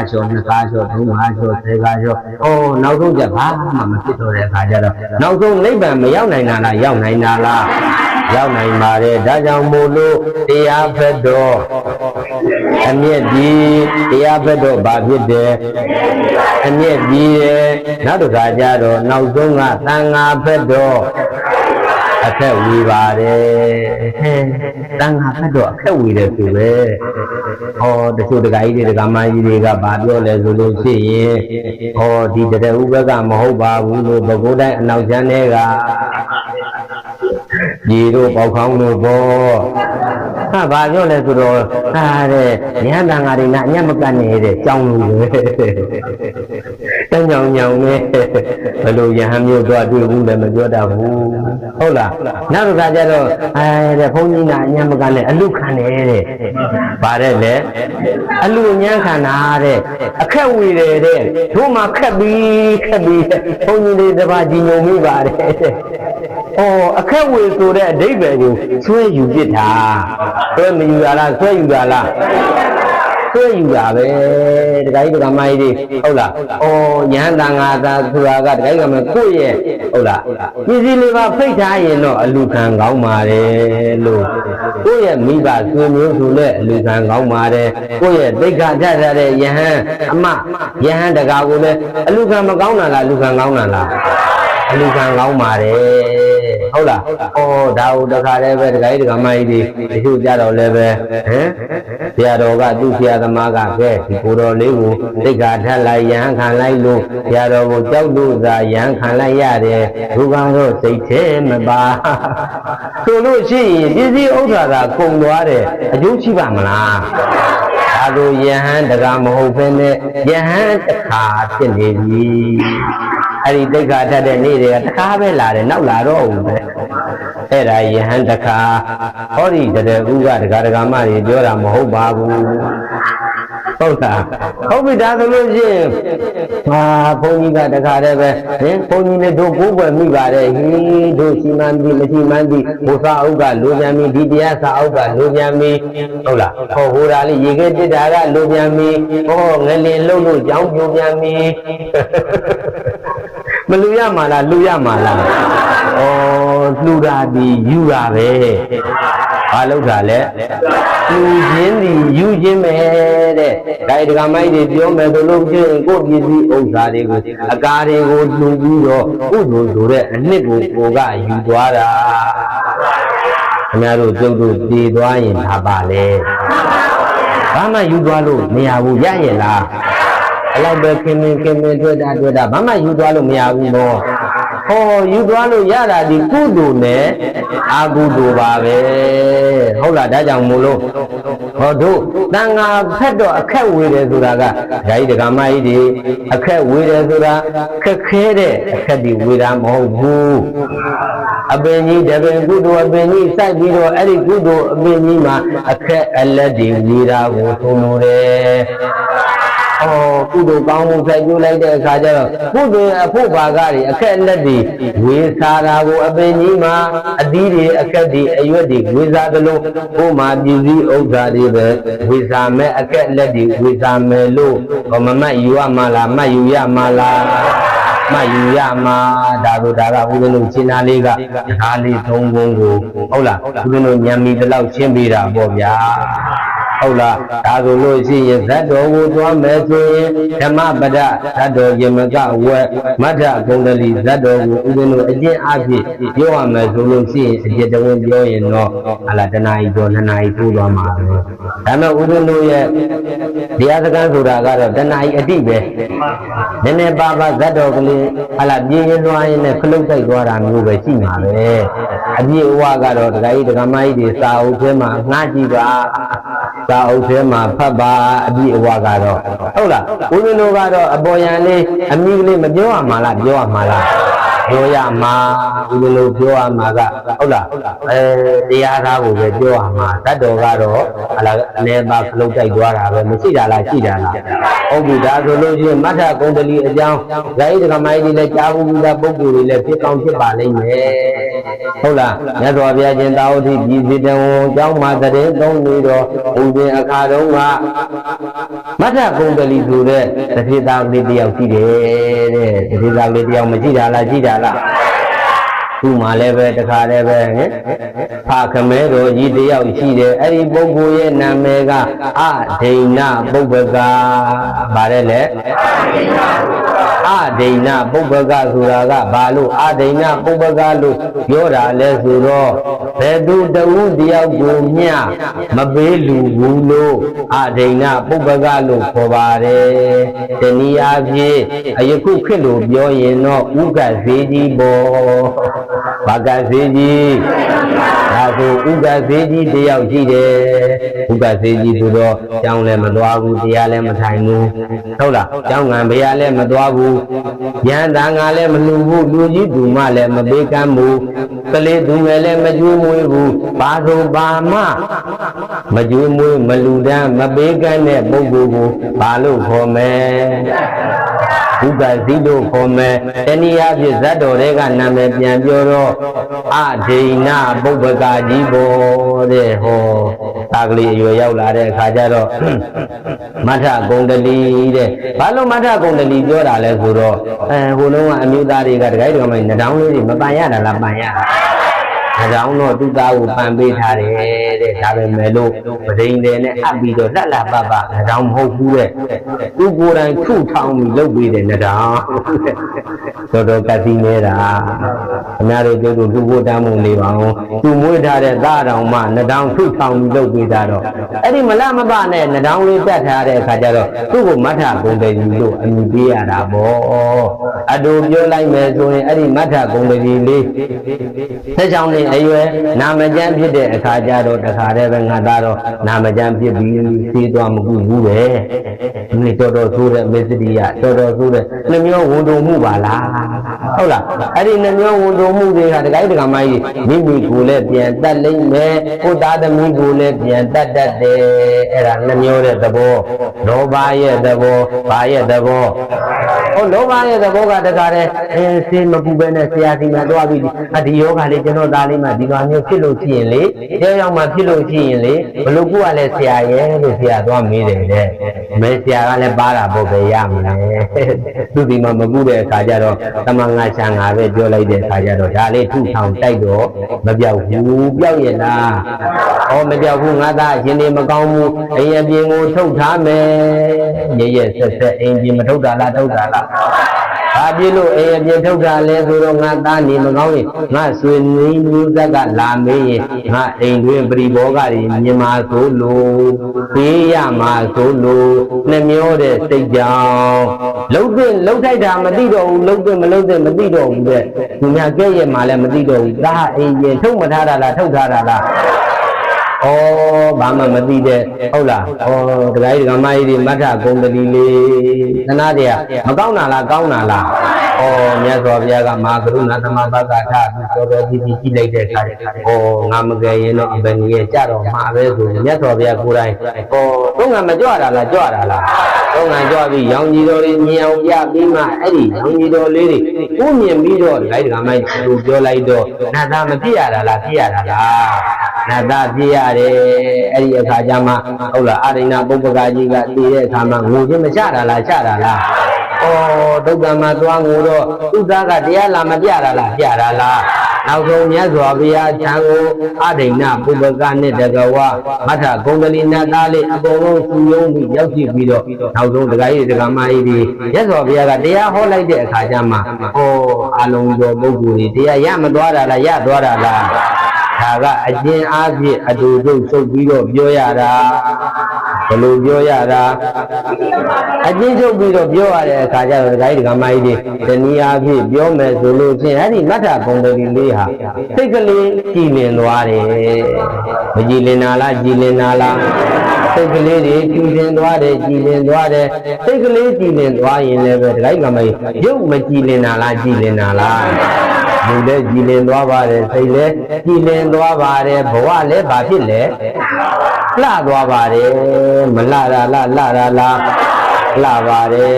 ကျော်နှစ်ကားကျော်သုံးကားကျော်ဆယ်ကားကျော်နောက်ဆုံးကျဘာမှမဖြစ်တော့တဲ့အခါကျတော့နောက်ဆုံးနိဗ္ဗာန်မရောက်နိုင်တာလားရောက်နိုင်တာလားရောက်နိုင်ပါတယ်ဒါကြောင့်မို့လို့တရားဖက်တော့အမြင့်ကြီးတရားဖက်တော့ဘာဖြစ်တယ်အမြင့်ကြီးတယ်နောက်တစ်ခါကျတော့နောက်ဆုံးကသံဃာဖက်တော့အခက်ဝေပါတယ်တန်ခါဖက်တော့အခက်ဝေတယ်ဆိုပဲတချို့တက္ကကြီးတွေတက္ကမကြီးတွေကဘာပြောလဲဆိုလို့ရှိရင်ဒီတရဥပကမဟုတ်ပါဘူးလို့ဘကိုးတိုင်းအနောက်ကျမ်းတွေကညီတို့ပေါခေါင်းတို့ဘောဘာပြောလဲဆိုတော့တဲ့ဉာဏ်တန်ခါတွေနဲ့အညံ့မကတ်နေတဲ့ကြောင်းလို့ပဲတောင်းကြောင်ညောင်နဲ့ဘယ်လိုယဟန်မျိုးတော့တွေ့ဘူးလည်းမပြောတတ်ဘူးဟုတ်လားနောက်တစ်ခါကျတော့တဲ့ဘုန်းကြီးကအညံ့မကတ်နဲ့အလုခံနေတဲ့ဗါတဲ့လေအလုညံ့ခံတာတဲ့အခက်ဝေတယ်တဲ့တို့မှခက်ပြီးဘုန်းကြီးလေးတစ်ပါးကြီးညုံမိပါတယ်အခက်ဝေဆိုတဲ့အဓိပ္ပာယ်ကိုဆွဲယူပြစ်တာဆွဲမယူရလားဆွဲယူရလားဆွဲယူတာပဲတခါကြီးတခါမကြီးတွေဟုတ်လားယဟန်တန်ဃာသာဆိုတာကတခါကြီးကမကိုယ့်ရဲ့ဟုတ်လားပစ္စည်းလေးပါဖိတ်ထားရင်တော့အလူခံကောင်းပါတယ်လို့ကိုယ့်ရဲ့မိဘဆွေမျိုးဆိုလည်းအလူခံကောင်းပါတယ်ကိုယ့်ရဲ့သိက္ခာချထားတဲ့ယဟန်အမယဟန်တကာကိုလည်းအလူခံမကောင်းတာလားအလူခံကောင်းတာလားအလူခံကောင်းပါတယ်ဟုတ်လားဒါဟုတ်တခါလည်းပဲတခါကြီးတခါမကြီးတွေတချို့ကြတော့လည်းပဲဆရာတော်ကသူ့ဆရာသမားကခဲဒီကိုတော်လေးကိုသိက္ခာထပ်လိုက်ယဟန်ခံလိုက်လို့ဆရာတော်ကိုကြောက်လို့သာယဟန်ခံလိုက်ရတယ်ဘုရားတို့စိတ်ထဲမပါဆိုလို့ရှိရင်ပစ္စည်းဥစ္စာသာကုန်သွားတယ်အကျိုးရှိပါမလားဒါဆိုယဟန်တကာမဟုတ်ဘဲနဲ့ယဟန်တခါဖြစ်နေပြီအဲ့ဒီသိက္ခာထပ်တဲ့နေ့တွေကတခါပဲလာတယ်နောက်လာတော့ဦးပဲအဲ့ဒါယဟန်တခါဟောဒီတရဥကတကာမတွေပြောတာမဟုတ်ပါဘူးဟုတ်လားဟုတ်ပြီဒါဆိုလို့ရှိရင်ဘုန်းကြီးကတခါတည်းပဲဘုန်းကြီးနဲ့တို့ကိုးကွယ်မိပါတယ်ဟီးတို့ရှိမှန်းသည်မရှိမှန်းသည်ဘုရားဥကလိုပြန်ပြီဒီတရားစာဥကလိုပြန်ပြီဟုတ်လားဟိုဒါလေးရေခဲတစ်တာကလိုပြန်ပြီငလင်လှုပ်လို့ကြောင်းပြိုပြန်ပြီမလူရမှာလားလူရမှာလားလူတာဒီယူတာပဲဘာလို့တာလဲလူချင်းဒီယူချင်းပဲတဲ့ဒါဒကာမိုက်တွေပြောမယ်ဆိုလို့ရှိရင်ကိုယ့်ပစ္စည်းဥစ္စာတွေကိုအကားတွေကိုလှူပြီးတော့ကုသိုလ်ဆိုတဲ့အနှစ်ကိုကယူသွားတာခင်ဗျားတို့ကျုပ်တို့တည်သွားရင်ဒါပါလေဘာမှယူသွားလို့မရဘူးရရဲ့လားအဲ့လောက်ပဲခင်မင်းတွေ့တာဘာမှယူသွားလို့မရဘူးတော့ယူသွားလို့ရတာဒီကုသိုလ်နဲ့အာကုသိုလ်ပါပဲဟုတ်လားဒါကြောင့်မို့လို့တို့တန်ဃာဖက်တော့အခက်ဝေတယ်ဆိုတာကဓာကြီးဒကာမကြီးတွေအခက်ဝေတယ်ဆိုတာခက်ခဲတဲ့အခက်ဒီဝေတာမဟုတ်ဘူးအပင်ကြီးတပင်ကုသိုလ်အပင်ကြီးစိုက်ပြီးတော့အဲ့ဒီကုသိုလ်အပင်ကြီးမှာအခက်အလက်တွေဝေတာကိုထုံလို့တယ်ကုသိုလ်ကောင်းမှုစိုက်ပြလိုက်တဲ့အခါကျတော့ကုသိုလ်အဖို့ဘာကတွေအခက်အလက်တွေဝေစားတာကိုအပင်ကြီးမှာအသီးတွေအခက်တွေအရွက်တွေဝေစားသလိုဘုမာပြည်စည်းဥစ္စာတွေပဲဝေစားမဲ့အခက်အလက်တွေဝေစားမယ်လို့မမတ်ယူရမှာလားမတ်ယူရမှာလားမယူရမှာဒါဆိုဒါကဦးဇင်းတို့ရှင်းသားလေးကဒါလေးသုံးခုကိုဟုတ်လားဦးဇင်းတို့ညံမီတလောက်ရှင်းပေးတာပေါ့ဗျာဟုတ်လားဒါဆိုလို့ရှိရင်ဇတ်တော်ကိုသွားမယ်ဆိုရင်ဓမ္မပဒဇတ်တော်ယမကဝဲမထဂုံတလီဇတ်တော်ကိုဦးဇင်းတို့အကျင့်အဖြစ်ပြောရမယ်ဆိုလို့ရှိရင်အကျင့်တော်ပြောရင်တော့ဟာလာတနာရီကျော်2နာရီထိုးသွားမှာပဲဒါမဲ့ဦးဇင်းတို့ရဲ့တရားစခန်းဆိုတာကတော့တနာရီအတိပဲနည်းနည်းပါးပါးဇတ်တော်ကလေးဟာလာပြင်းရင်းသွားရင်လည်းခလုတ်တိုက်သွားတာမျိုးပဲရှိမှာပဲအပြည့်အဝကတော့ဒကာကြီးဒကာမကြီးတွေစာအုပ်ထဲမှာငှားကြည့်ပါစာအုပ်ထဲမှာဖတ်ပါအပြည့်အဝကတော့ဟုတ်လားဦးဇင်းတို့ကတော့အပေါ်ယံလေးအမိကလေးမပြောရမှာလားပြောရမှာလား ပြောရမှာဦးဇင်းတို့ပြောရမှာကဟုတ်လားတရားသားကိုပဲပြောရမှာတတ်တော်ကတော့အနေပါခလုတ်တိုက်သွားတာပဲမရှိတာလားရှိတာလားဟုတ်ပြီဒါဆိုလို့ချင်းမထကုံတလီအကြောင်းဇာတိဒကမိုင်းတွေလည်းကြားဘူးသားပုဂ္ဂိုလ်တွေလည်းဖြစ်ကောင်းဖြစ်ပါလိမ့်မယ်ဟုတ်လားမြတ်စွာဘုရားရှင်သာဝတိပြည်စီတဝန်အကြောင်းမှာတရင်သုံးနေတော့ဦးဇင်းအခါတုန်းကမထကုံတလီဆိုတဲ့တတိသားလေးတယောက်ရှိတယ်တဲ့တတိသားလေးတယောက်မရှိတာလားရှိတာလားသူ့မှာလည်းပဲတခါလည်းပဲဖခမဲတော်ကြီးတယောက်ရှိတယ်အဲ့ဒီပုဂ္ဂိုလ်ရဲ့နာမည်ကအဒိဏပုပ္ပကဗါတယ်လေအဒိဏပုပ္ပကဆိုတာကဘာလို့အဒိဏပုပ္ပကလို့ပြောတာလဲဆိုတော့ဘယ်သူတဝုတယောက်ကိုမျှမပေးလူဘူးလို့အဒိဏပုပ္ပကလို့ခေါ်ပါတယ်တနည်းအားဖြင့်ယခုခေတ်လို့ပြောရင်တော့ဥက္ကဈေးကြီးပေါ်ဘာကဈေးကြီးဒါဆိုဥက္ကဈေးကြီးတယောက်ရှိတယ်ဥက္ကဈေးကြီးဆိုတော့ကျောင်းလည်းမသွားဘူးတရားလည်းမထိုင်ဘူးဟုတ်လားကျောင်းငံဘုရားလည်းမသွားဘူးဉာဏ်တန်ငါလည်းမလူဘူးလူကြီးသူမလည်းမပေးကမ်းဘူးကလေးသူငယ်လည်းမကျွေးမွေးဘူးဘာဆိုဘာမှမကျွေးမွေးမလူတန်းမပေးကမ်းတဲ့ပုဂ္ဂိုလ်ကိုဘာလို့ခေါ်မယ်ဥပ္ပဇိတို့ခေါ်မယ်တနည်းအားဖြင့်ဇတ်တော်တွေကနာမည်ပြန်ပြောတော့အဒိဏပုပ္ပကကြီးပေါ်တဲ့ဟောတာကလေးအရွယ်ရောက်လာတဲ့အခါကျတော့မထကုံတလီတဲ့ဘာလို့မထကုံတလီပြောတာလဲဆိုတော့ဟိုလုံးကအမျိုးသားတွေကတခါတည်းမှနှောင်းလေးတွေမပန်ရတာလားပန်ရတာနှောင်းတော့သူ့သားကိုပန်ပေးထားတယ်တဲ့ဒါပဲမဲ့လို့ပဒိန်တယ်နဲ့အပ်ပြီးတော့လှလှပပနှောင်းမဟုတ်ဘူးတဲ့သူကိုယ်တိုင်ထုထောင်ပြီးလုပ်ပေးတယ်နှောင်းတော်တော်ကတိနေတာအများတို့တို့လူကိုတမ်းမှုလေးပါအောင်သူမွေးထားတဲ့သားတော်မှနှောင်းထုထောင်ပြီးလုပ်ပေးတာတော့အဲ့ဒီမလမပနဲ့နှောင်းလေးတက်ထားတဲ့အခါကျတော့သူ့ကိုမထကုံတယ်ကြီးလို့အမည်ပေးရတာပေါ့အတူပြောလိုက်မယ်ဆိုရင်အဲ့ဒီမထကုံတယ်ကြီးလေးဆက်ချောင်းနေအရွယ်နာမကျမ်းဖြစ်တဲ့အခါကျတော့တခါတည်းပဲငါသားတော့နာမကျမ်းဖြစ်ပြီးသိသွားမကူဘူးပဲဒီတော်တော်ဆိုးတဲ့မေစတိယတော်တော်ဆိုးတဲ့နှမျိုးဝန်တုံမှုပါလားဟုတ်လားအဲ့ဒီနှမျိုးဝန်တုံမှုတွေကတခိုင်းတက္ကမကြီးမိမိကိုလည်းပြန်တတ်လိမ့်မယ်ကိုသားသမီးကိုလည်းပြန်တတ်တတ်တယ်အဲ့ဒါနှမျိုးတဲ့သဘောလောဘရဲ့သဘောဘာရဲ့သဘောဟုတ်လောဘရဲ့သဘောကတခါတည်းစေမပူပဲနဲ့ဆရာစီမှာတွားပြီးဒီယောဂလေးကျွန်တော်သားလေးမှဒီလိုမျိုးဖြစ်လို့ရှိရင်လေကြောက်ရောက်မှဖြစ်လို့ရှိရင်လေဘလို့ကူကလည်းဆရာရဲ့လို့ဆရာသွားမေးတယ်တဲ့မဲဆရာကလည်းပါတာပေါ့ပဲရမယ်သူဒီမှာမကူတဲ့အခါကျတော့တမန်ငါချန်ငါပဲပြောလိုက်တဲ့အခါကျတော့ဒါလေးထုထောင်တိုက်တော့မပြောက်ဘူးပြောက်ရဲ့လားဟောမပြောက်ဘူးငါသားအရင်နေမကောင်းဘူးအိမ်အပြင်ကိုထုတ်ထားမယ်ရရဆက်ဆက်အိမ်ပြင်မထုတ်တာလားထုတ်တာလားဘာဖြစ်လို့အိမ်အပြင်ထုတ်တာလဲဆိုတော့ငါသားနေမကောင်းရင်ငါဆွေနည်းမျိုးသက်ကလာမေးရင်ငါအိမ်တွင်ပရိဘောဂတွေမြင်မာဆိုလို့ပေးရမှာဆိုလို့နှမျောတဲ့စိတ်ကြောင့်လှုပ်ထိုက်တာမသိတော့ဘူးလှုပ်မလှုပ်တဲ့မသိတော့ဘူးတဲ့သူများကဲ့ရဲ့မှာလည်းမသိတော့ဘူးဒါအိမ်ပြင်ထုတ်မထားတာလားထုတ်ထားတာလားဩဘာမှမသိတဲ့ဟုတ်လားဩဒကာကြီးဒကာမကြီးတွေမထကုံတလီလေးသနာတရားမကောင်းတာလားကောင်းတာလားဩမြတ်စွာဘုရားကမဟာကရုဏာသမဘကထပြီးတော်တော်ကြီးကြီးလိုက်တဲ့အခါဩငါမကယ်ရင်တော့အဘယ်နည်းကြတော့မှာပဲဆိုမြတ်စွာဘုရားကိုယ်တိုင်ဩသုံးငံမကြွတာလားကြွတာလားသုံးငံကြွပြီးရောင်ကြီးတော်လေးမြင်အောင်ပြပြီးမှအဲ့ဒီရောင်ကြီးတော်လေးတွေကိုမြင်ပြီးတော့ဒကာကြီးဒကာမကြီးသူပြောလိုက်တော့နာသာမဖြစ်ရတာလားဖြစ်ရတာလားနာသာဖြစ်ရတယ်အဲ့ဒီအခါကျမှဟုတ်လားအာရိဏပုပ္ပကကြီးကတည်တဲ့အခါမှာငိုခြင်းမချတာလားချတာလားဩဒုက္ခမှာသွားငိုတော့သူသားကတရားလာမပြတာလားပြတာလားနောက်ဆုံးမြတ်စွာဘုရားခြံကိုအာရိဏပုပ္ပကနဲ့တကဝမထဂုံကလေးနတ်သားလေးအကုန်လုံးစုယုံပြီးရောက်ရှိပြီးတော့နောက်ဆုံးဒကာကြီးဒကာမကြီးတွေမြတ်စွာဘုရားကတရားဟောလိုက်တဲ့အခါကျမှဩအလုံးစုံပုဂ္ဂိုလ်တွေတရားရမသွားတာလားရသွားတာလားဒါကအကျဉ်းအားဖြင့်အတူတူဆုပ်ပြီးတော့ပြောရတာ ဘယ်လိုပြောရတာအကျဉ်းချုပ်ပြီးတော့ပြောရတဲ့အခါကျတော့ဒကာကြီးဒကာမကြီးတွေတနည်းအားဖြင့်ပြောမယ်ဆိုလို့ချင်းအဲ့ဒီမထဂုံတရီလေးဟာစိတ်ကလေးကြည်လင်သွားတယ်မကြည်လင်နာလားကြည်လင်နာလားစိတ်ကလေးတွေကျူးတင်သွားတယ်ကြည်လင်သွားတယ်စိတ်ကလေးကြည်လင်သွားရင်လည်းပဲဒကာကြီးဒကာမကြီးရုပ်မကြည်လင်နာလားကြည်လင်နာလားလူလည်းကြည်လင်သွားပါတယ်စိတ်လည်းကြည်လင်သွားပါတယ်ဘဝလည်းဘာဖြစ်လဲလှသွားပါတယ်မလှတာလားလှတာလားလှပါတယ်